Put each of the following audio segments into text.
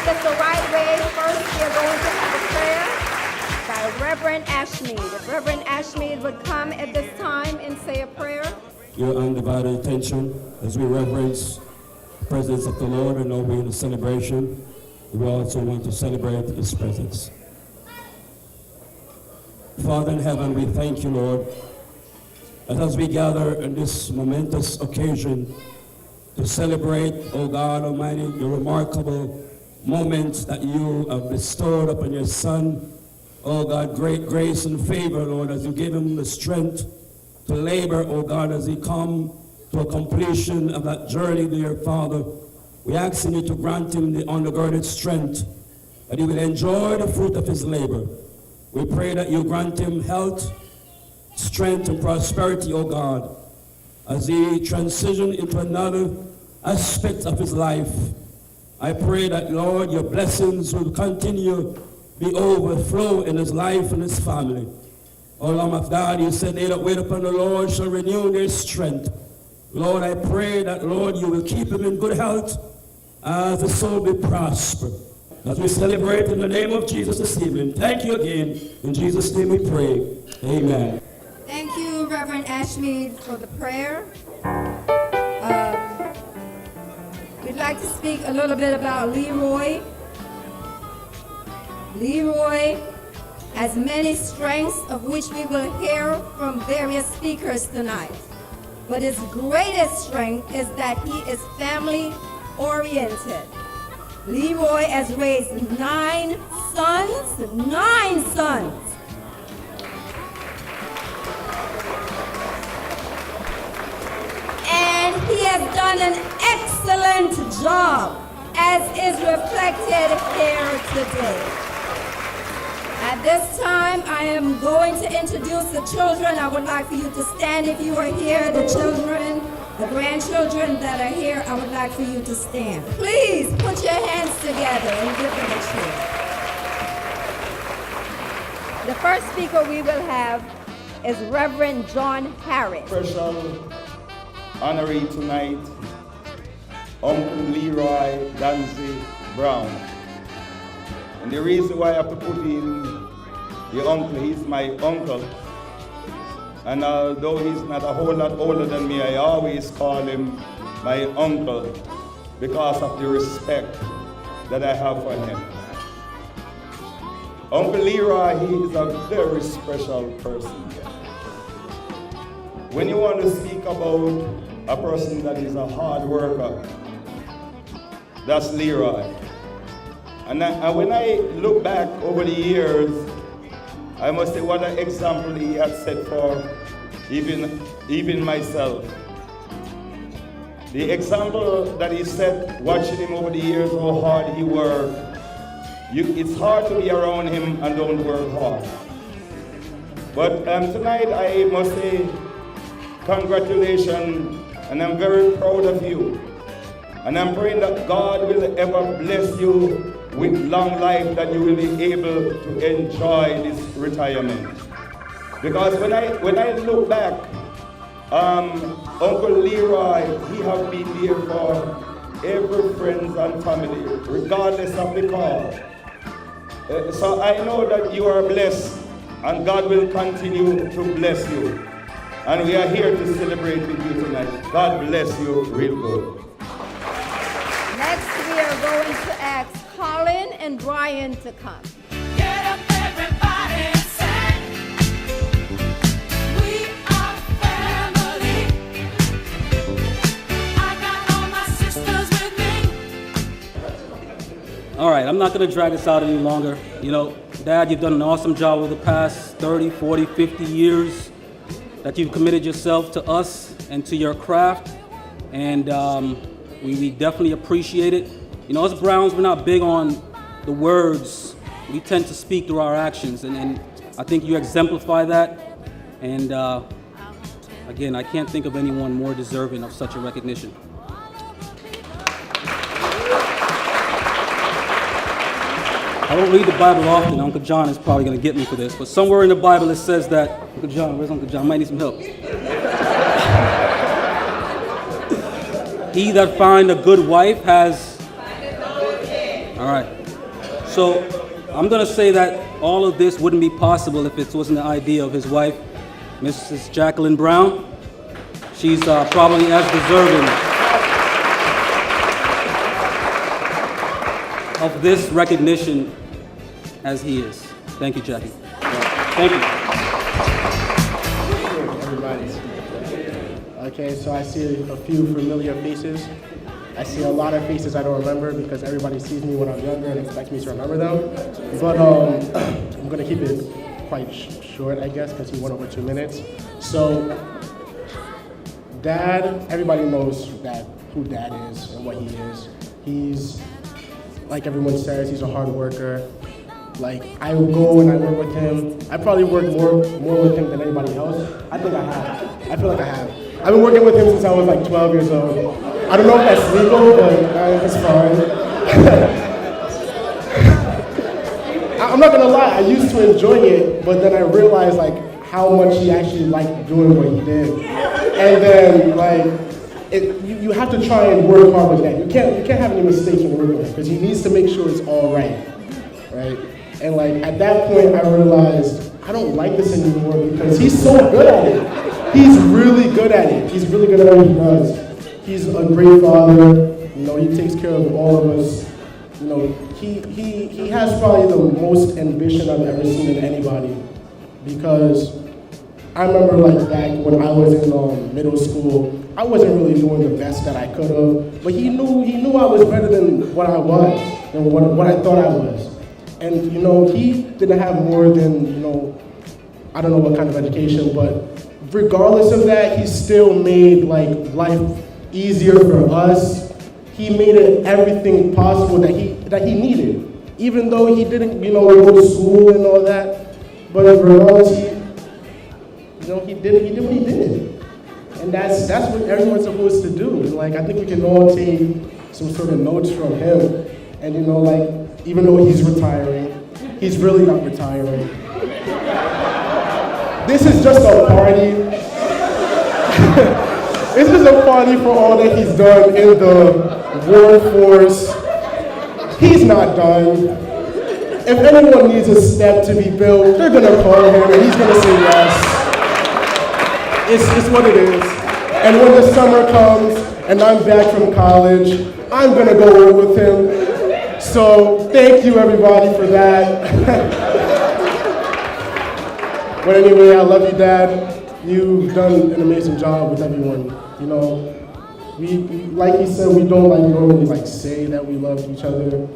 it's the right way, first we are going to have a prayer by Reverend Ashmead. If Reverend Ashmead would come at this time and say a prayer. Your undivided attention as we reverence the presence of the Lord, and know we're in a celebration. We also want to celebrate His presence. Father in heaven, we thank you, Lord, that as we gather in this momentous occasion to celebrate, oh God Almighty, your remarkable moments that you have bestowed upon your Son. Oh God, great grace and favor, Lord, as you give him the strength to labor, oh God, as he come to a completion of that journey, dear Father. We ask you to grant him the undergirded strength, that he will enjoy the fruit of his labor. We pray that you grant him health, strength, and prosperity, oh God, as he transition into another aspect of his life. I pray that, Lord, your blessings will continue be overflow in his life and his family. O Lamb of God, you said they that wait upon the Lord shall renew their strength. Lord, I pray that, Lord, you will keep him in good health as the soul be prospered. As we celebrate in the name of Jesus this evening, thank you again. In Jesus' name we pray. Amen. Thank you, Reverend Ashmead, for the prayer. We'd like to speak a little bit about Leroy. Leroy has many strengths, of which we will hear from various speakers tonight. But his greatest strength is that he is family-oriented. Leroy has raised 9 sons. And he has done an excellent job, as is reflected here today. At this time, I am going to introduce the children. I would like for you to stand if you are here. The children, the grandchildren that are here, I would like for you to stand. Please put your hands together and give them a cheer. The first speaker we will have is Reverend John Harris. Special honoree tonight, Uncle Leroy Danzy Brown. And the reason why I have to put in the uncle, he's my uncle. And although he's not a whole lot older than me, I always call him my uncle because of the respect that I have for him. Uncle Leroy, he is a very special person. When you want to speak about a person that is a hard worker, that's Leroy. And when I look back over the years, I must say what an example he had set for even myself. The example that he set, watching him over the years, how hard he worked. It's hard to be around him and don't work hard. But tonight I must say congratulations, and I'm very proud of you. And I'm praying that God will ever bless you with long life, that you will be able to enjoy this retirement. Because when I look back, Uncle Leroy, he have been there for every friends and family, regardless of the call. So I know that you are blessed, and God will continue to bless you. And we are here to celebrate with you tonight. God bless you real good. Next, we are going to ask Colin and Brian to come. Get up, everybody, and sing. We are family. I got all my sisters with me. All right, I'm not going to drag this out any longer. You know, Dad, you've done an awesome job over the past 30, 40, 50 years that you've committed yourself to us and to your craft. And we definitely appreciate it. You know, us Browns, we're not big on the words. We tend to speak through our actions, and I think you exemplify that. And again, I can't think of anyone more deserving of such a recognition. I don't read the Bible often. Uncle John is probably going to get me for this, but somewhere in the Bible it says that, Uncle John, where's Uncle John? I might need some help. He that find a good wife has... All right. So I'm going to say that all of this wouldn't be possible if it wasn't the idea of his wife, Mrs. Jacqueline Brown. She's probably as deserving of this recognition as he is. Thank you, Jackie. Thank you. Everybody. Okay, so I see a few familiar faces. I see a lot of faces I don't remember because everybody sees me when I'm younger and expects me to remember them. But I'm gonna keep it quite short, I guess, because he went over 2 minutes. So, Dad, everybody knows who Dad is and what he is. He's, like everyone says, he's a hard worker. Like, I go and I work with him. I probably work more with him than anybody else. I think I have. I feel like I have. I've been working with him since I was like 12 years old. I don't know if that's legal, but it's fine. I'm not gonna lie, I used to enjoy it, but then I realized like how much he actually liked doing what he did. And then like, you have to try and work hard with that. You can't have any mistakes when working with him because he needs to make sure it's all right, right? And like at that point, I realized I don't like this anymore because he's so good at it. He's really good at it. He's really good at what he does. He's a great father. You know, he takes care of all of us. You know, he has probably the most ambition I've ever seen in anybody because I remember like back when I was in middle school, I wasn't really doing the best that I could have, but he knew I was better than what I was and what I thought I was. And you know, he didn't have more than, you know, I don't know what kind of education, but regardless of that, he still made like life easier for us. He made it everything possible that he needed, even though he didn't, you know, go to school and all that. But regardless, he did what he did, and that's what everyone's supposed to do. And like I think we can all take some sort of notes from him. And you know, like even though he's retiring, he's really not retiring. This is just a party. This is a party for all that he's done in the workforce. He's not done. If anyone needs a step to be built, they're gonna call him and he's gonna say yes. It's what it is. And when the summer comes and I'm back from college, I'm gonna go work with him. So thank you everybody for that. But anyway, I love you, Dad. You've done an amazing job with everyone. You know, we like he said, we don't like normally like say that we love each other,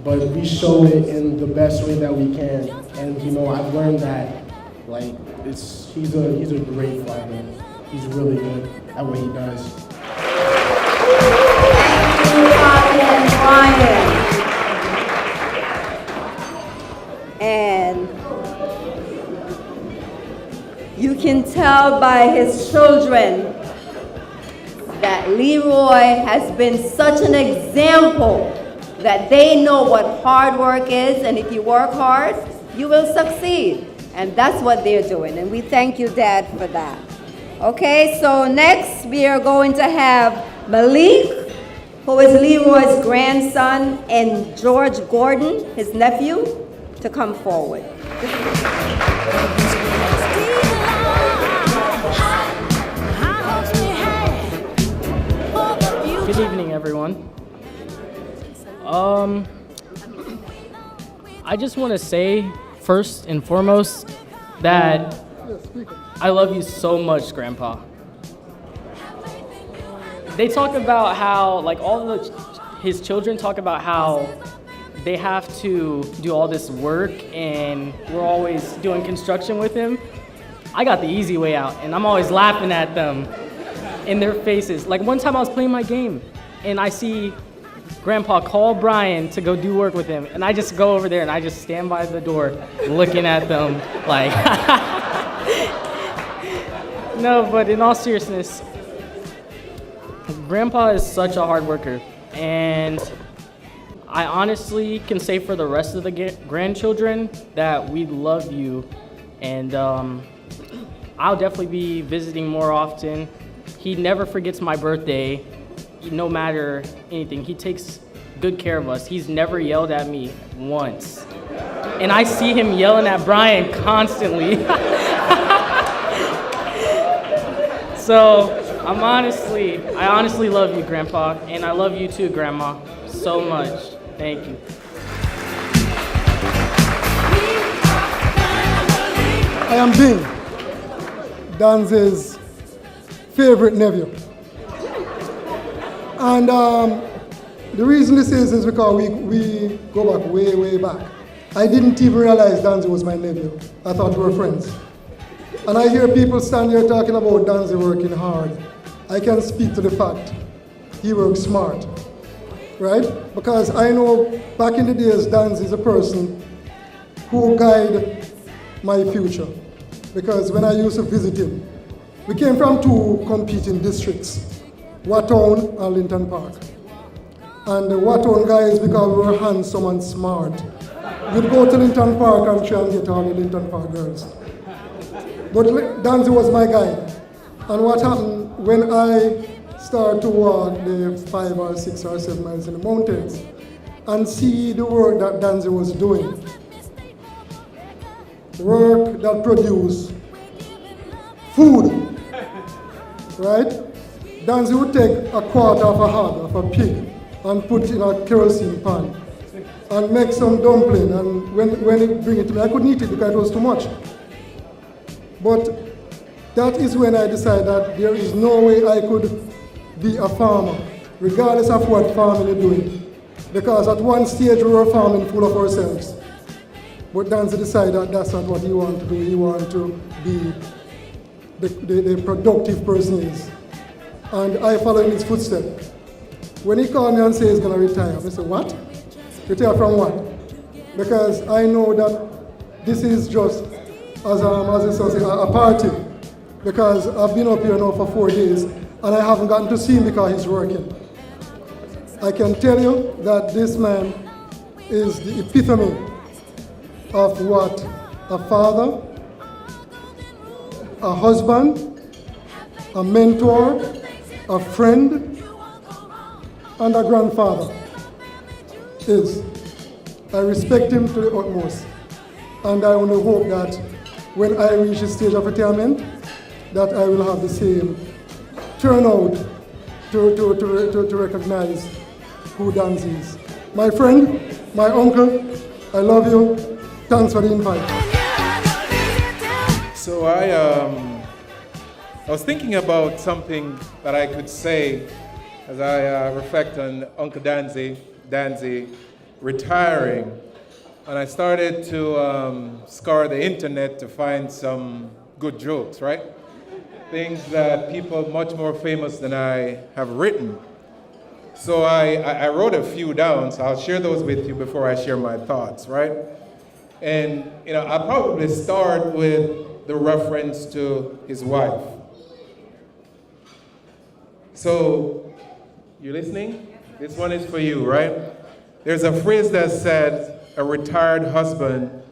but we show it in the best way that we can. And you know, I've learned that like he's a great father. He's really good at what he does. Thank you, Bobby and Brian. And you can tell by his children that Leroy has been such an example that they know what hard work is, and if you work hard, you will succeed. And that's what they're doing, and we thank you, Dad, for that. Okay, so next we are going to have Malik, who is Leroy's grandson, and George Gordon, his nephew, to come forward. Good evening, everyone. I just want to say, first and foremost, that I love you so much, Grandpa. They talk about how, like, his children talk about how they have to do all this work and we're always doing construction with him. I got the easy way out, and I'm always laughing at them in their faces. Like one time I was playing my game and I see Grandpa call Brian to go do work with him, and I just go over there and I just stand by the door looking at them like, no, but in all seriousness, Grandpa is such a hard worker, and I honestly can say for the rest of the grandchildren that we love you, and I'll definitely be visiting more often. He never forgets my birthday, no matter anything. He takes good care of us. He's never yelled at me once. And I see him yelling at Brian constantly. So I honestly love you, Grandpa, and I love you too, Grandma, so much. Thank you. I am Bing, Danzy's favorite nephew. And the reason this is because we go back way, way back. I didn't even realize Danzy was my nephew. I thought we were friends. And I hear people stand here talking about Danzy working hard. I can speak to the fact he works smart, right? Because I know back in the days, Danzy is a person who guided my future. Because when I used to visit him, we came from two competing districts, Watown and Linton Park. And the Watown guys, because we were handsome and smart, we'd go to Linton Park and try and get all the Linton Park girls. But Danzy was my guide. And what happened when I started to walk the 5 or 6 or 7 miles in the mountains and see the work that Danzy was doing, work that produced food, right? Danzy would take a quarter of a hog of a pig and put in a kerosene pan and make some dumpling, and when he bring it to me, I couldn't eat it because it was too much. But that is when I decided that there is no way I could be a farmer, regardless of what farming you're doing. Because at one stage we were farming full of ourselves. But Danzy decided that that's not what he wanted to do. He wanted to be the productive person he is. And I followed in his footsteps. When he called me and said he's going to retire, I said, what? Retire from what? Because I know that this is just, as I say, a party. Because I've been up here now for 4 days and I haven't gotten to see him because he's working. I can tell you that this man is the epitome of what a father, a husband, a mentor, a friend, and a grandfather is. I respect him to the utmost. And I only hope that when I reach the stage of retirement, that I will have the same turnout to recognize who Danzy is. My friend, my uncle, I love you. Thanks for the invite. So I was thinking about something that I could say as I reflect on Uncle Danzy retiring. And I started to scour the internet to find some good jokes, right? Things that people much more famous than I have written. So I wrote a few down, so I'll share those with you before I share my thoughts, right? And I'll probably start with the reference to his wife. So, you listening? This one is for you, right? There's a phrase that said, a retired husband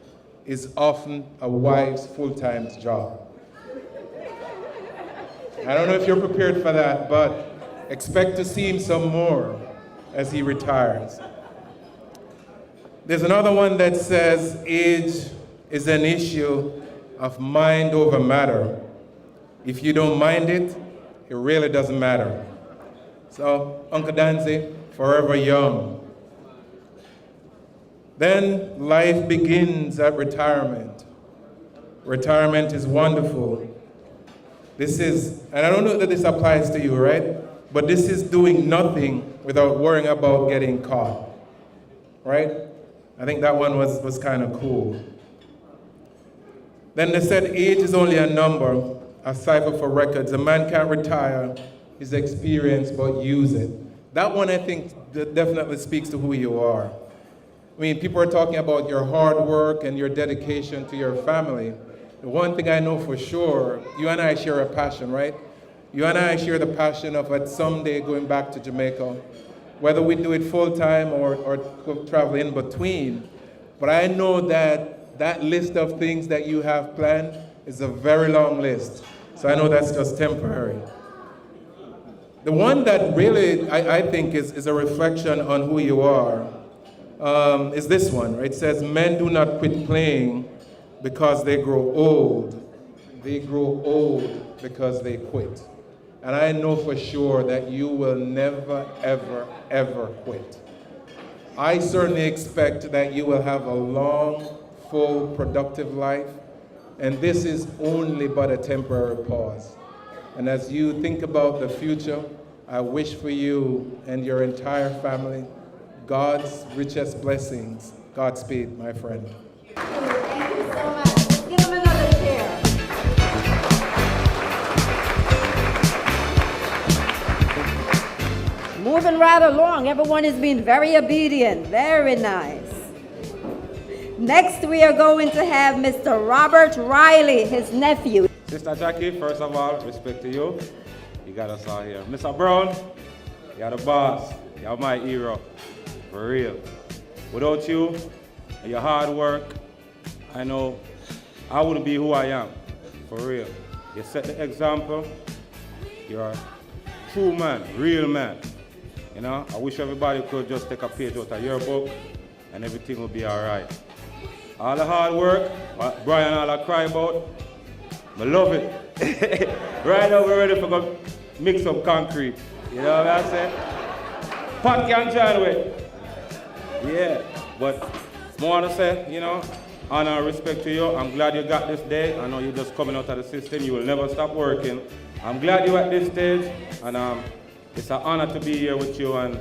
is often a wife's full-time job. I don't know if you're prepared for that, but expect to see him some more as he retires. There's another one that says age is an issue of mind over matter. If you don't mind it, it really doesn't matter. So, Uncle Danzy, forever young. Then life begins at retirement. Retirement is wonderful. This is, and I don't know that this applies to you, right? But this is doing nothing without worrying about getting caught, right? I think that one was kind of cool. Then they said age is only a number, a cipher for records. A man can't retire his experience but use it. That one I think definitely speaks to who you are. I mean, people are talking about your hard work and your dedication to your family. The one thing I know for sure, you and I share a passion, right? You and I share the passion of someday going back to Jamaica, whether we do it full-time or travel in between. But I know that that list of things that you have planned is a very long list. So I know that's just temporary. The one that really I think is a reflection on who you are is this one, right? It says, men do not quit playing because they grow old. They grow old because they quit. And I know for sure that you will never, ever, ever quit. I certainly expect that you will have a long, full, productive life. And this is only but a temporary pause. And as you think about the future, I wish for you and your entire family God's richest blessings. Godspeed, my friend. Thank you so much. Let's give him another chair. Moving right along, everyone has been very obedient, very nice. Next, we are going to have Mr. Robert Riley, his nephew. Sister Jackie, first of all, respect to you. You got us all here. Mr. Brown, you're the boss. You're my hero. For real. Without you and your hard work, I know I wouldn't be who I am. For real. You set the example. You're a true man, real man. You know, I wish everybody could just take a page out of your book and everything will be all right. All the hard work, what Brian all I cry about, I love it. Right now we're ready for go mix some concrete. You know what I'm saying? Pot can join with. Yeah, but I want to say, you know, honor and respect to you. I'm glad you got this day. I know you're just coming out of the system. You will never stop working. I'm glad you're at this stage, and it's an honor to be here with you, and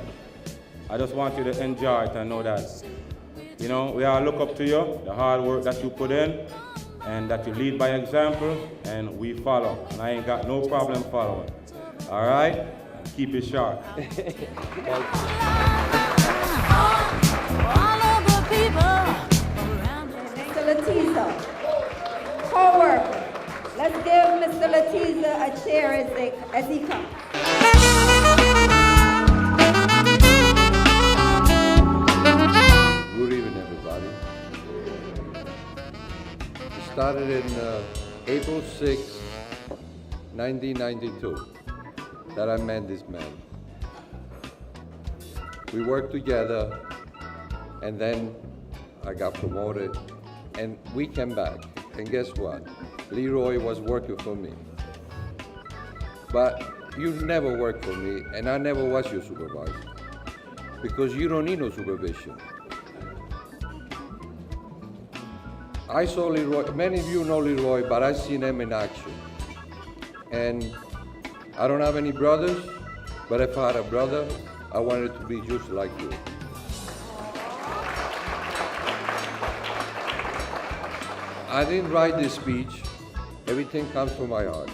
I just want you to enjoy it and know that, you know, we all look up to you, the hard work that you put in, and that you lead by example, and we follow. And I ain't got no problem following. All right? Keep it sharp. Mr. Latiza, co-worker. Let's give Mr. Latiza a chair as he comes. Good evening, everybody. It started in April 6, 1992, that I met this man. We worked together, and then I got promoted, and we came back. And guess what? Leroy was working for me. But you never worked for me, and I never was your supervisor, because you don't need no supervision. I saw Leroy, many of you know Leroy, but I've seen him in action. And I don't have any brothers, but if I had a brother, I wanted to be just like you. I didn't write this speech. Everything comes from my heart.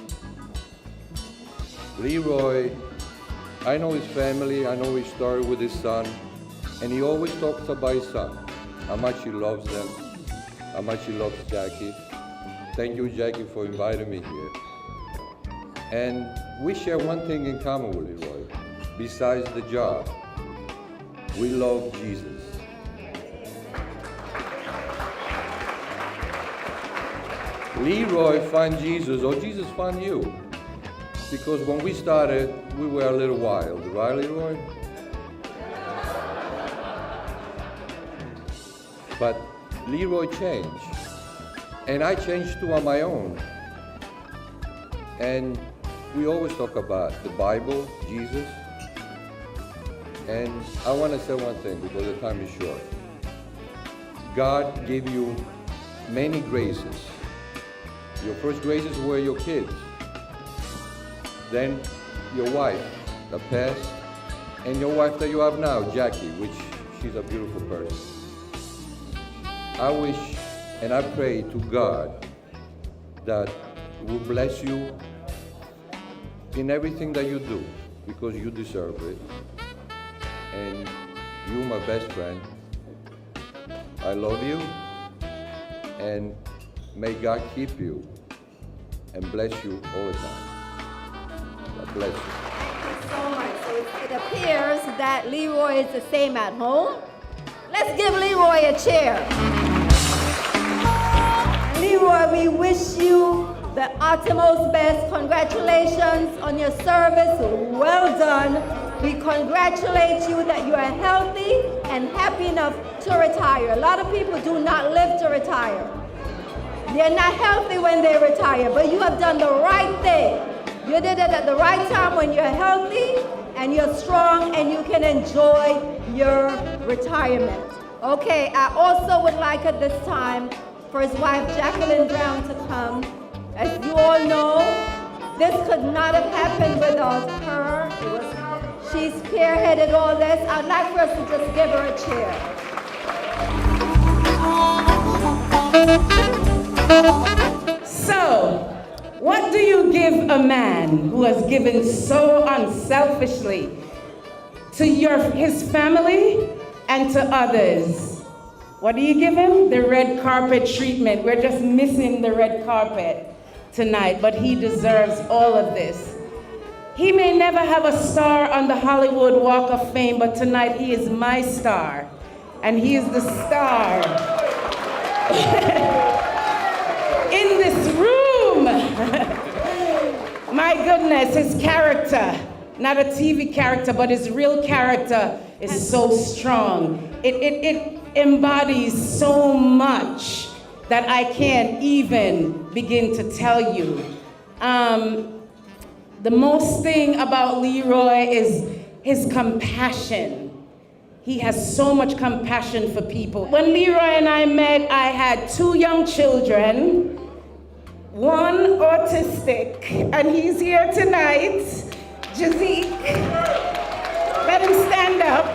Leroy, I know his family, I know his story with his son, and he always talks about his son, how much he loves them, how much he loves Jackie. Thank you, Jackie, for inviting me here. And we share one thing in common with Leroy, besides the job. We love Jesus. Leroy found Jesus, or Jesus found you. Because when we started, we were a little wild, right, Leroy? But Leroy changed, and I changed too on my own. And we always talk about the Bible, Jesus, and I want to say one thing because the time is short. God gave you many graces. Your first graces were your kids, then your wife, the past, and your wife that you have now, Jackie, which she's a beautiful person. I wish and I pray to God that He will bless you in everything that you do, because you deserve it. And you're my best friend. I love you, and may God keep you and bless you all the time. God bless you. Thank you so much. So it appears that Leroy is the same at home. Let's give Leroy a chair. Leroy, we wish you the uttermost best. Congratulations on your service. Well done. We congratulate you that you are healthy and happy enough to retire. A lot of people do not live to retire. They're not healthy when they retire, but you have done the right thing. You did it at the right time when you're healthy and you're strong and you can enjoy your retirement. Okay, I also would like at this time for his wife Jacqueline Brown to come. As you all know, this could not have happened without her. She spearheaded all this. I'd like for us to just give her a cheer. So, what do you give a man who has given so unselfishly to his family and to others? What do you give him? The red carpet treatment. We're just missing the red carpet tonight, but he deserves all of this. He may never have a star on the Hollywood Walk of Fame, but tonight he is my star, and he is the star in this room. My goodness, his character, not a TV character, but his real character is so strong. It embodies so much that I can't even begin to tell you. The most thing about Leroy is his compassion. He has so much compassion for people. When Leroy and I met, I had 2 young children, one autistic, and he's here tonight, Jazik. Let him stand up.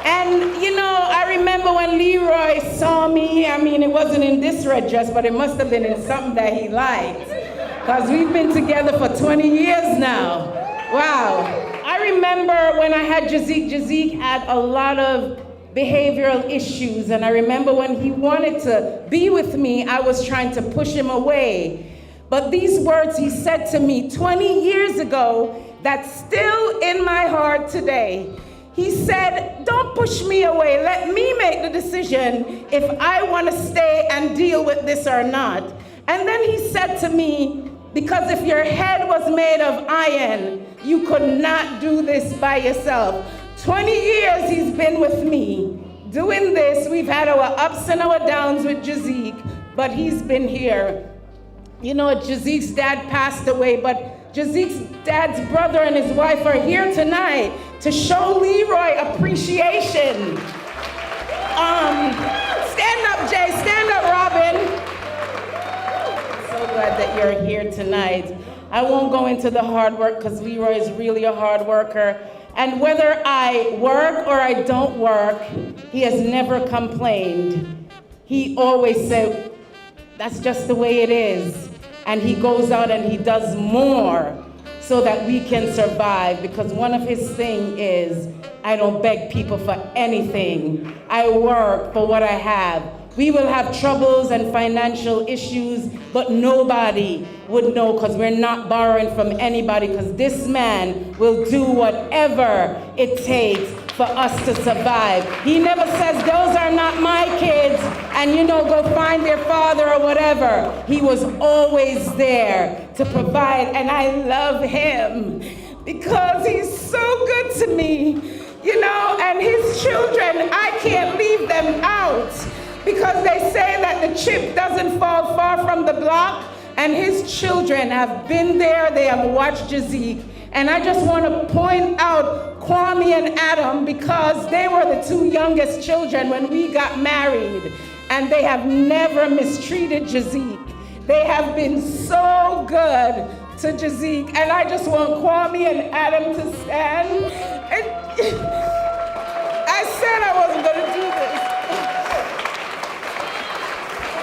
And you know, I remember when Leroy saw me, I mean, it wasn't in this red dress, but it must have been in something that he liked. Because we've been together for 20 years now. Wow. I remember when I had Jazik, Jazik had a lot of behavioral issues. And I remember when he wanted to be with me, I was trying to push him away. But these words he said to me 20 years ago, that's still in my heart today. He said, don't push me away. Let me make the decision if I want to stay and deal with this or not. And then he said to me, because if your head was made of iron, you could not do this by yourself. 20 years he's been with me doing this. We've had our ups and our downs with Jazik, but he's been here. You know, Jazik's dad passed away, but Jazik's dad's brother and his wife are here tonight to show Leroy appreciation. Stand up, Jay. Stand up, Robin. So glad that you're here tonight. I won't go into the hard work because Leroy is really a hard worker. And whether I work or I don't work, he has never complained. He always said, that's just the way it is. And he goes out and he does more so that we can survive, because one of his things is, I don't beg people for anything. I work for what I have. We will have troubles and financial issues, but nobody would know because we're not borrowing from anybody, because this man will do whatever it takes for us to survive. He never says, those are not my kids, and go find their father or whatever. He was always there to provide, and I love him because he's so good to me, and his children, I can't leave them out because they say that the chip doesn't fall far from the block, and his children have been there, they have watched Jazik. And I just want to point out Kwame and Adam because they were the 2 youngest children when we got married, and they have never mistreated Jazik. They have been so good to Jazik, and I just want Kwame and Adam to stand. I said I wasn't going to do this.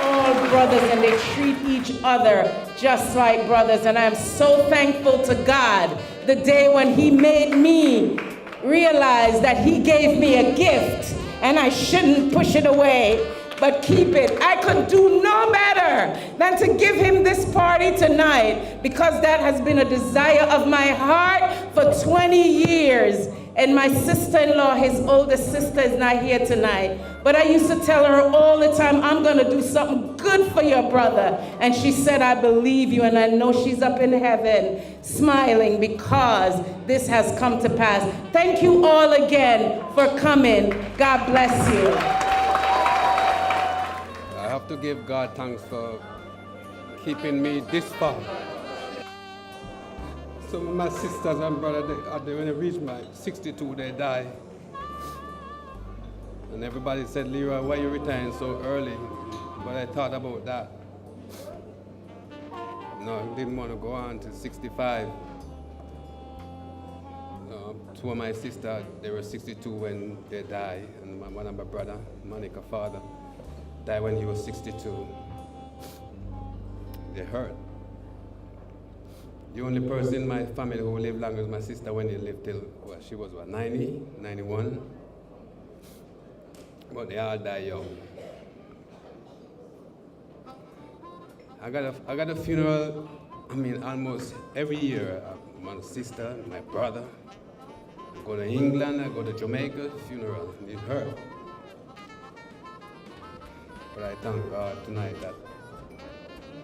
All brothers, and they treat each other just like brothers, and I'm so thankful to God the day when he made me realize that he gave me a gift and I shouldn't push it away but keep it. I could do no better than to give him this party tonight because that has been a desire of my heart for 20 years. And my sister-in-law, his oldest sister, is not here tonight. But I used to tell her all the time, I'm going to do something good for your brother. And she said, I believe you, and I know she's up in heaven smiling because this has come to pass. Thank you all again for coming. God bless you. I have to give God thanks for keeping me this far. Some of my sisters and brothers, when they reach my 62, they die. And everybody said, Leroy, why are you retiring so early? But I thought about that. No, I didn't want to go on to 65. Two of my sisters, they were 62 when they died. And one of my brother, Monica father, died when he was 62. They hurt. The only person in my family who lived longer was my sister when he lived till, well, she was what, 90, 91? But they all died young. I got a funeral, almost every year. My sister, my brother. I go to England, I go to Jamaica, funeral, it hurt. But I thank God tonight that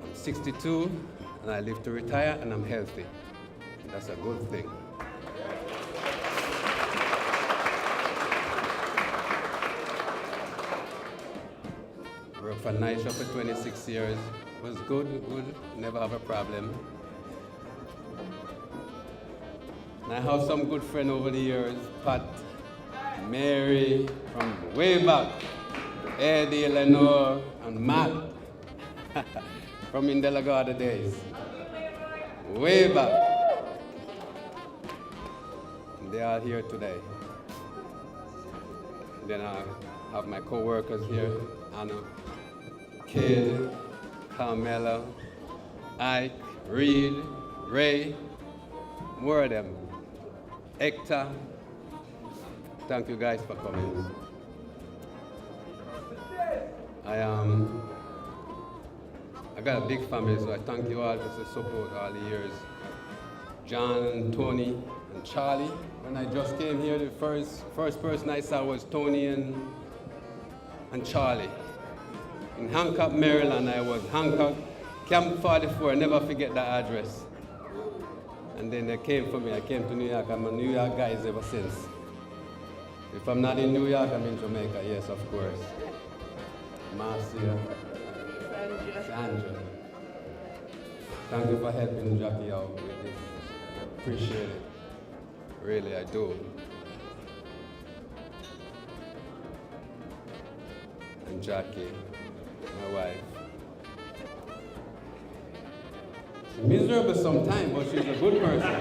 I'm 62, and I live to retire, and I'm healthy. That's a good thing. Worked for night shop for 26 years. Was good, never have a problem. And I have some good friends over the years, Pat, Mary, from way back, Eddie, Eleanor, and Matt. From in Delagada days, way back. They are here today. Then I have my co-workers here, Anna, Kid, Carmela, Ike, Reed, Ray, more of them, Hector. Thank you guys for coming. I got a big family, so I thank you all for the support all the years. John, Tony, and Charlie. When I just came here, the first person I saw was Tony and Charlie. In Hancock, Maryland, I was Hancock, Camp 44, I never forget that address. And then they came for me, I came to New York. I'm a New York guy ever since. If I'm not in New York, I'm in Jamaica, yes, of course. Marcia. Sandra. Thank you for helping Jackie out with this. Appreciate it. Really, I do. And Jackie, my wife. She's miserable sometimes, but she's a good person.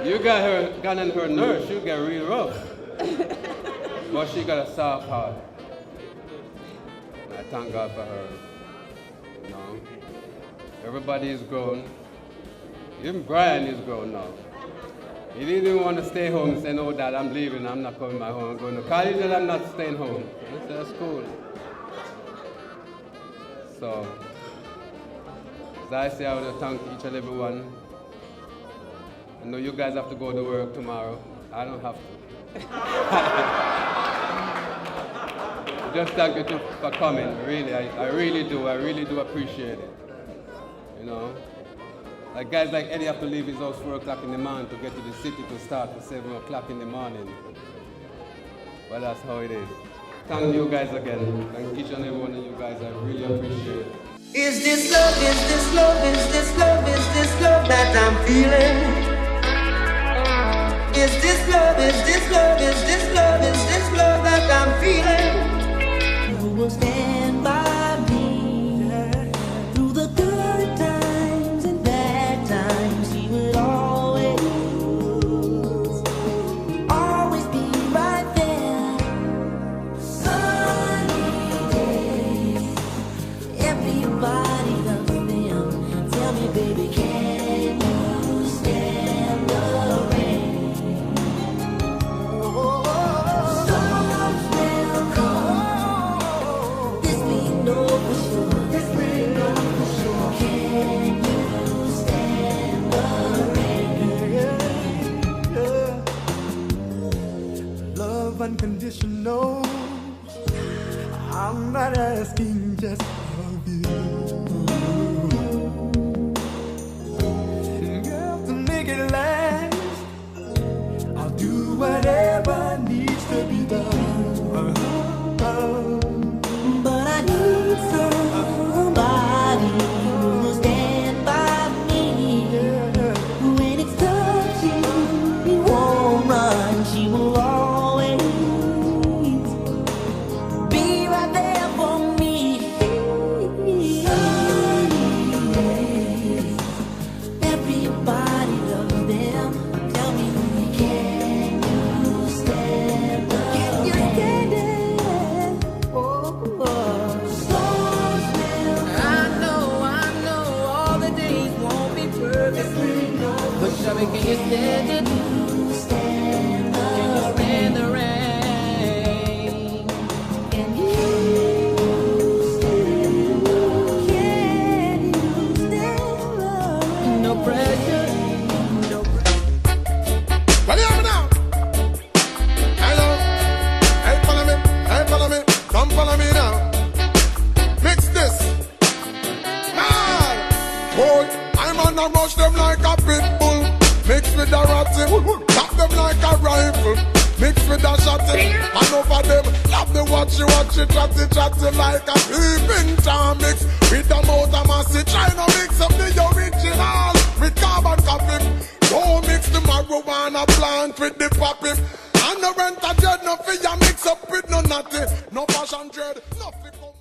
You got on her nerves, she'll get real rough. But she got a soft heart. I thank God for her. You know, everybody is grown. Even Brian is grown now. He didn't even want to stay home and say, no, Dad, I'm leaving. I'm not coming back home. I'm going to college and I'm not staying home. I said, that's cool. So, as I say, I want to thank each and every one. I know you guys have to go to work tomorrow. I don't have to. Just thank you for coming, really. I really do appreciate it. You know, like guys like Eddie have to leave his house 4 o'clock in the morning to get to the city to start at 7 o'clock in the morning. But that's how it is. Thank you guys again. Thank each and every one of you guys. I really appreciate it. Is this love, is this love, is this love, is this love that I'm feeling? Is this love, is this love, is this love, is this love that I'm feeling? You will stand by me through the good times and bad times. You would always be right there. Sunny days, everybody loves them. Tell me, baby, can you stand the rain? Oh, love unconditional. I'm not asking just of you. Girl, to make it last, I'll do whatever needs to be done. But I need somebody who will stand by me. When it's tough, she won't run. She will always be right there for me. Everybody loves them. Tell me, can you stand up? Can you stand it? I know, all the days won't be perfect. But Shabby, can you stand it? Can you stand the rain? Can you stand no pressure, no Well, you have me now. Hello. Hey, follow me. Come follow me now. Mix this. Man. Boy, I'm on a rush them like a pit bull. Mix with a ratty. Tap them like a rifle. Mix with a shotty. And over them, love the watchy, chatty like a peeping Tom mix. With the motor massy, trying to mix up the original with carbon copy. Don't mix the marijuana plant with the poppy. And the rent a dread, no fear mix up with no natty. No fashion dread, nothing come.